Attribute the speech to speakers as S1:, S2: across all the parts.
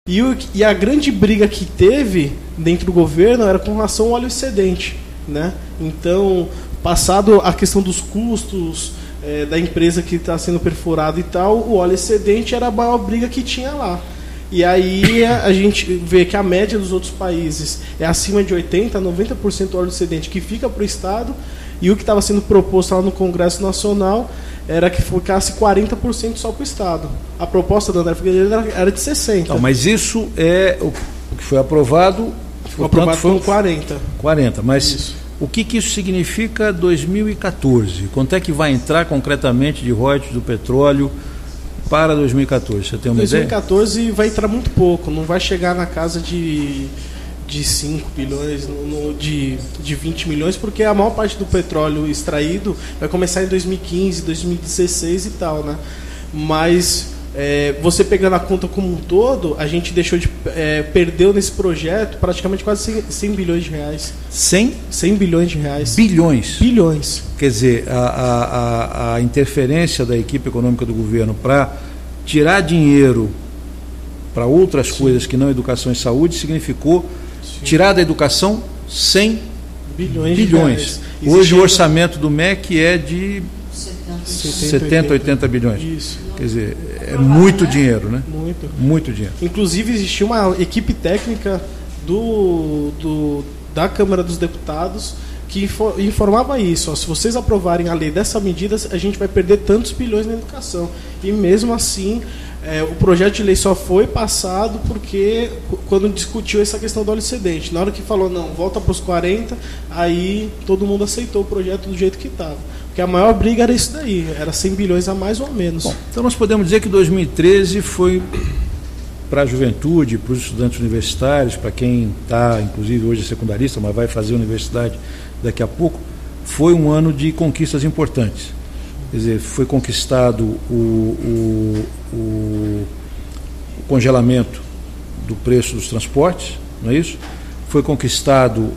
S1: E a grande briga que teve dentro do governo era com relação ao óleo excedente, né? Então, passado a questão dos custos da empresa que está sendo perfurada e tal, o óleo excedente era a maior briga que tinha lá. E aí a gente vê que a média dos outros países é acima de 80%, 90% óleo excedente que fica para o Estado, e o que estava sendo proposto lá no Congresso Nacional era que ficasse 40% só para o Estado. A proposta do André Figueiredo era de 60%.
S2: Não, mas isso é o que foi aprovado.
S1: Ficou aprovado com 40%.
S2: 40%, mas
S1: Isso.
S2: O que isso significa 2014? Quanto é que vai entrar concretamente de royalties do petróleo para 2014? Você tem uma ideia?
S1: 2014 vai entrar muito pouco, não vai chegar na casa de 5 bilhões, de 20 milhões, porque a maior parte do petróleo extraído vai começar em 2015, 2016 e tal, né? Mas você pegando a conta como um todo, a gente perdeu nesse projeto praticamente quase 100 bilhões de reais.
S2: 100
S1: bilhões de reais.
S2: Bilhões?
S1: Bilhões.
S2: Quer dizer, a interferência da equipe econômica do governo para tirar dinheiro para outras coisas que não educação e saúde significou tirar da educação 100 bilhões. Hoje o orçamento do MEC é de 70, 80 bilhões.
S1: Isso.
S2: Quer dizer, é muito dinheiro, né? Muito dinheiro.
S1: Inclusive, existia uma equipe técnica da Câmara dos Deputados que informava isso. Ó, se vocês aprovarem a lei dessa medida, a gente vai perder tantos bilhões na educação. E mesmo assim, o projeto de lei só foi passado porque quando discutiu essa questão do óleo excedente. Na hora que falou, não, volta para os 40, aí todo mundo aceitou o projeto do jeito que estava. Porque a maior briga era isso daí, era 100 bilhões a mais ou a menos.
S2: Bom, então nós podemos dizer que 2013 foi para a juventude, para os estudantes universitários, para quem está, inclusive hoje é secundarista, mas vai fazer universidade daqui a pouco, foi um ano de conquistas importantes. Quer dizer, foi conquistado o congelamento do preço dos transportes, não é isso? Foi conquistado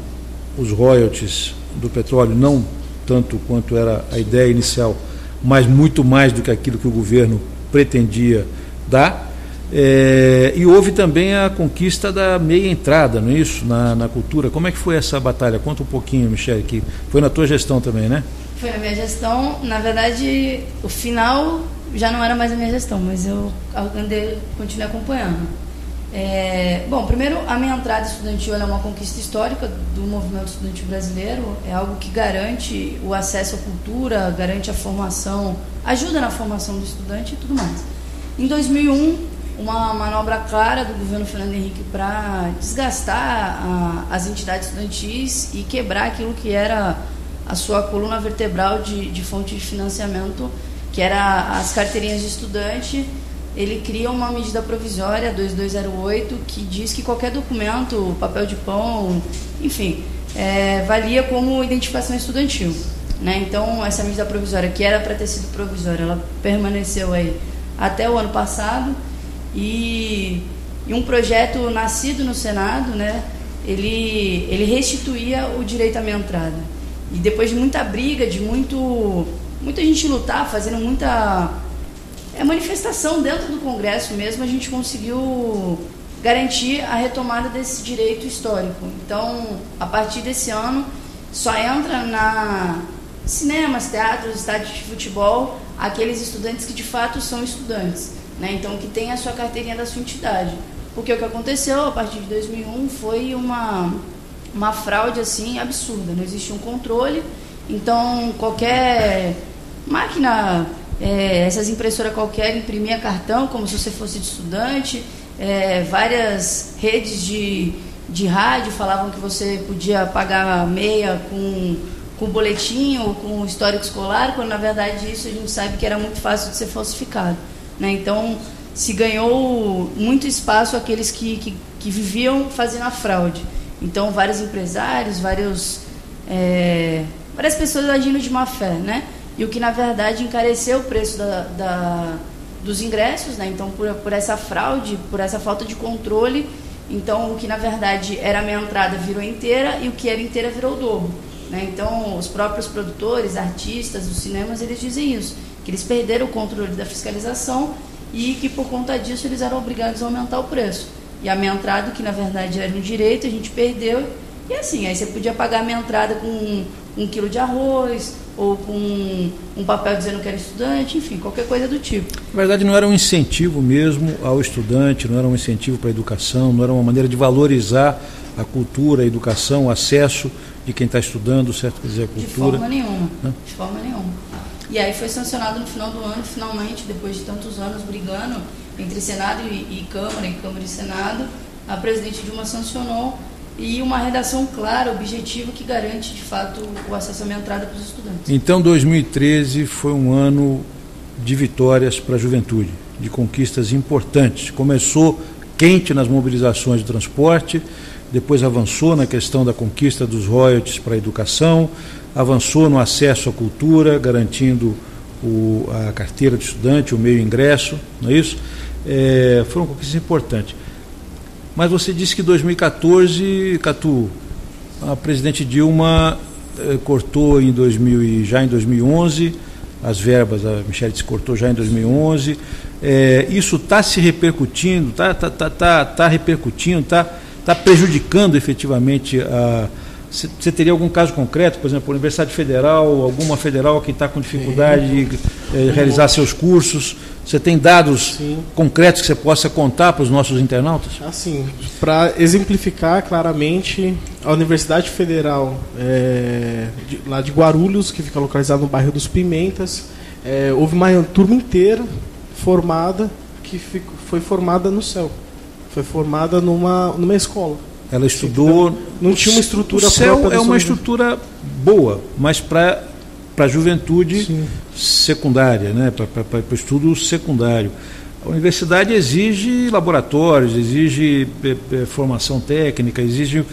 S2: os royalties do petróleo, não tanto quanto era a ideia inicial, mas muito mais do que aquilo que o governo pretendia dar. E houve também a conquista da meia entrada, não é isso? Na cultura. Como é que foi essa batalha? Conta um pouquinho, Michele, que foi na tua gestão também, né?
S3: Foi na minha gestão. Na verdade, o final já não era mais a minha gestão, mas eu continuei acompanhando. Bom, primeiro, a minha entrada estudantil é uma conquista histórica do movimento estudantil brasileiro, é algo que garante o acesso à cultura, garante a formação, ajuda na formação do estudante e tudo mais. Em 2001, uma manobra clara do governo Fernando Henrique para desgastar as entidades estudantis e quebrar aquilo que era a sua coluna vertebral de fonte de financiamento, que era as carteirinhas de estudante. Ele cria uma medida provisória, 2208, que diz que qualquer documento, papel de pão, enfim, valia como identificação estudantil, né? Então, essa medida provisória, que era para ter sido provisória, ela permaneceu aí até o ano passado, e um projeto nascido no Senado, né, ele restituía o direito à meia entrada. E depois de muita briga, de muita gente lutar, fazendo muita manifestação dentro do Congresso mesmo, a gente conseguiu garantir a retomada desse direito histórico. Então, a partir desse ano, só entra na cinemas, teatros, estádios de futebol, aqueles estudantes que de fato são estudantes, né? Então, que tem a sua carteirinha da sua entidade. Porque o que aconteceu a partir de 2001 foi uma fraude assim absurda, não existia um controle. Então, qualquer máquina, essas impressoras qualquer imprimia cartão como se você fosse de estudante, várias redes de rádio falavam que você podia pagar meia com boletim ou com histórico escolar, quando na verdade isso a gente sabe que era muito fácil de ser falsificado, né? Então se ganhou muito espaço aqueles que viviam fazendo a fraude. Então vários empresários, várias pessoas agindo de má fé, né? E o que na verdade encareceu o preço dos ingressos, né? Então por essa fraude, por essa falta de controle, então o que na verdade era a meia entrada virou inteira e o que era inteira virou o dobro, né? Então os próprios produtores, artistas dos cinemas, eles dizem isso, que eles perderam o controle da fiscalização e que por conta disso eles eram obrigados a aumentar o preço. E a minha entrada, que na verdade era um direito, a gente perdeu. E assim, aí você podia pagar a minha entrada com 1 quilo de arroz, ou com um papel dizendo que era estudante, enfim, qualquer coisa do tipo.
S2: Na verdade, não era um incentivo mesmo ao estudante, não era um incentivo para a educação, não era uma maneira de valorizar a cultura, a educação, o acesso de quem está estudando, certo? Quer dizer, a cultura.
S3: De forma nenhuma, de forma nenhuma. E aí foi sancionado no final do ano, finalmente, depois de tantos anos brigando entre Senado e Câmara e Senado, a presidente Dilma sancionou, e uma redação clara, objetiva, que garante, de fato, o acesso à minha entrada para os estudantes.
S2: Então, 2013 foi um ano de vitórias para a juventude, de conquistas importantes. Começou quente nas mobilizações de transporte, depois avançou na questão da conquista dos royalties para a educação, avançou no acesso à cultura, garantindo a carteira de estudante, o meio ingresso, não é isso? Foram conquistas importantes. Mas você disse que em 2014, Catu, a presidente Dilma cortou já em 2011, as verbas, a Michele disse que cortou já em 2011. Isso está se repercutindo, está repercutindo, está prejudicando efetivamente a... Você teria algum caso concreto, por exemplo, a Universidade Federal, alguma federal que está com dificuldade de realizar seus cursos? Você tem dados concretos que você possa contar para os nossos internautas?
S1: Assim, para exemplificar claramente, a Universidade Federal lá de Guarulhos, que fica localizada no bairro dos Pimentas, houve uma turma inteira formada, que foi formada no céu. Foi formada numa escola.
S2: Ela estudou...
S1: Não tinha uma estrutura
S2: própria. O CEL é uma estrutura boa, mas para a juventude secundária, né? Para o estudo secundário. A universidade exige laboratórios, exige formação técnica, exige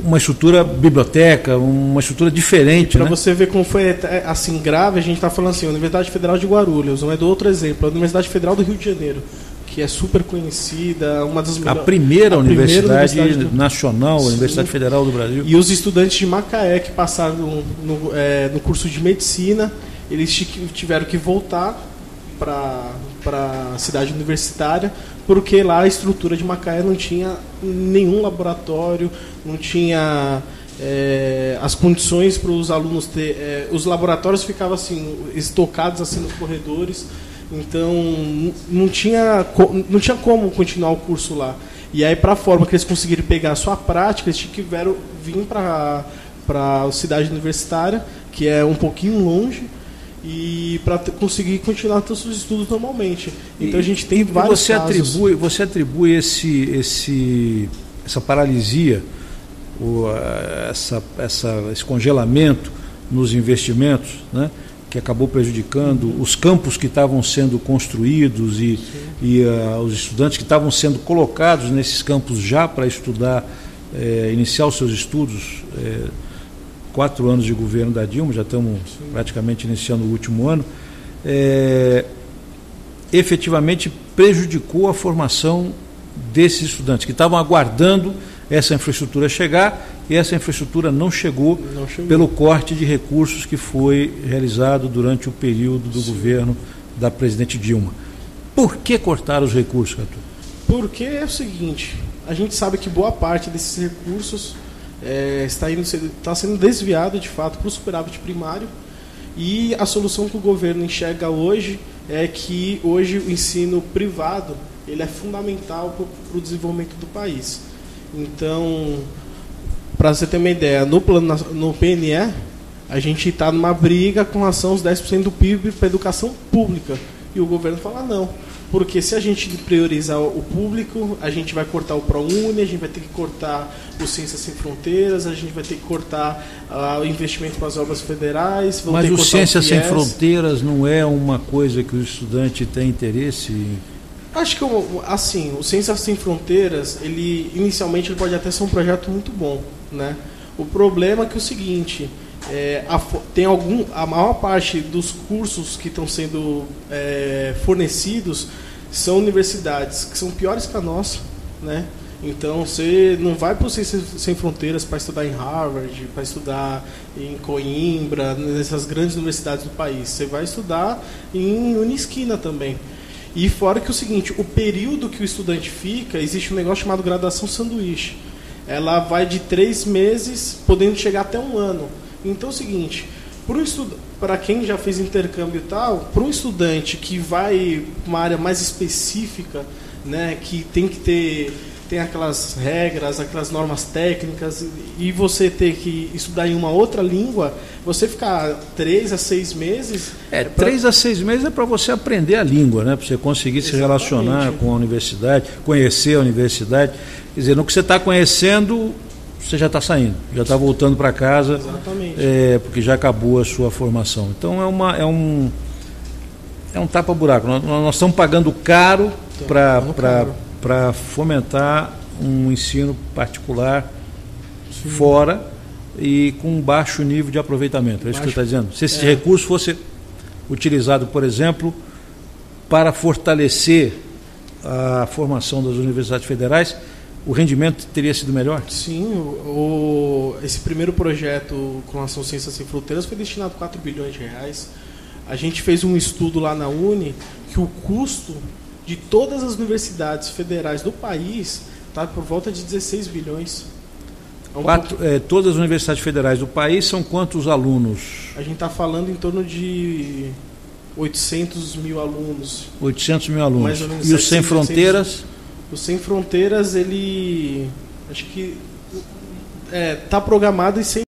S2: uma estrutura biblioteca, uma estrutura diferente.
S1: Para você ver como foi assim grave, a gente está falando assim, a Universidade Federal de Guarulhos, não é do outro exemplo, a Universidade Federal do Rio de Janeiro, que é super conhecida, uma das melhores...
S2: A primeira universidade nacional, a Universidade Federal do Brasil.
S1: E os estudantes de Macaé que passaram no curso de medicina, eles tiveram que voltar para a cidade universitária, porque lá a estrutura de Macaé não tinha nenhum laboratório, não tinha as condições para os alunos ter... os laboratórios ficavam assim, estocados assim nos corredores. Então, não tinha como continuar o curso lá. E aí, para a forma que eles conseguiram pegar a sua prática, eles tiveram vir para a cidade universitária, que é um pouquinho longe, e para conseguir continuar todos os seus estudos normalmente. Então, a gente tem vários casos.
S2: Você atribui essa paralisia, esse congelamento nos investimentos, né? Que acabou prejudicando os campos que estavam sendo construídos e os estudantes que estavam sendo colocados nesses campos já para estudar, iniciar os seus estudos. 4 anos de governo da Dilma, já estamos praticamente iniciando o último ano, efetivamente prejudicou a formação desses estudantes que estavam aguardando essa infraestrutura chegar, e essa infraestrutura não chegou pelo corte de recursos que foi realizado durante o período do governo da presidente Dilma. Por que cortaram os recursos, Catu?
S1: Porque é o seguinte, a gente sabe que boa parte desses recursos está sendo desviado de fato para o superávit primário, e a solução que o governo enxerga hoje é que hoje o ensino privado ele é fundamental para o desenvolvimento do país. Então, para você ter uma ideia, no PNE, a gente está numa briga com relação aos 10% do PIB para a educação pública. E o governo fala não. Porque se a gente priorizar o público, a gente vai cortar o ProUni, a gente vai ter que cortar o Ciências Sem Fronteiras, a gente vai ter que cortar o investimento para as obras federais.
S2: Mas o Ciências Sem Fronteiras não é uma coisa que o estudante tem interesse em...
S1: Acho que, assim, o Ciências Sem Fronteiras, inicialmente ele pode até ser um projeto muito bom, né? O problema é que é o seguinte, a maior parte dos cursos que estão sendo fornecidos são universidades que são piores que a nossa, né? Então, você não vai para o Ciências Sem Fronteiras para estudar em Harvard, para estudar em Coimbra, nessas grandes universidades do país. Você vai estudar em Unisquina também. E fora que o seguinte, o período que o estudante fica, existe um negócio chamado graduação sanduíche. Ela vai de 3 meses, podendo chegar até 1 ano. Então é o seguinte, para quem já fez intercâmbio e tal, para um estudante que vai para uma área mais específica, né, que tem aquelas regras, aquelas normas técnicas, e você ter que estudar em uma outra língua, você ficar 3 a 6 meses...
S2: 3 a 6 meses é para você aprender a língua, né? Para você conseguir se relacionar com a universidade, conhecer a universidade. Quer dizer, no que você está conhecendo, você já está saindo, já está voltando para casa, porque já acabou a sua formação. Então é um tapa-buraco. Nós estamos pagando caro para fomentar um ensino particular fora e com baixo nível de aproveitamento. É isso que você está dizendo? Se esse recurso fosse utilizado, por exemplo, para fortalecer a formação das universidades federais, o rendimento teria sido melhor?
S1: Sim, esse primeiro projeto com a Ação Ciências Sem Fronteiras foi destinado a 4 bilhões de reais. A gente fez um estudo lá na Uni que o custo de todas as universidades federais do país está por volta de 16 bilhões.
S2: Todas as universidades federais do país são quantos alunos?
S1: A gente está falando em torno de 800 mil alunos.
S2: 800 mil alunos.
S1: Mais ou menos.
S2: E o Sem Fronteiras?
S1: O Sem Fronteiras, ele acho que está programado em 100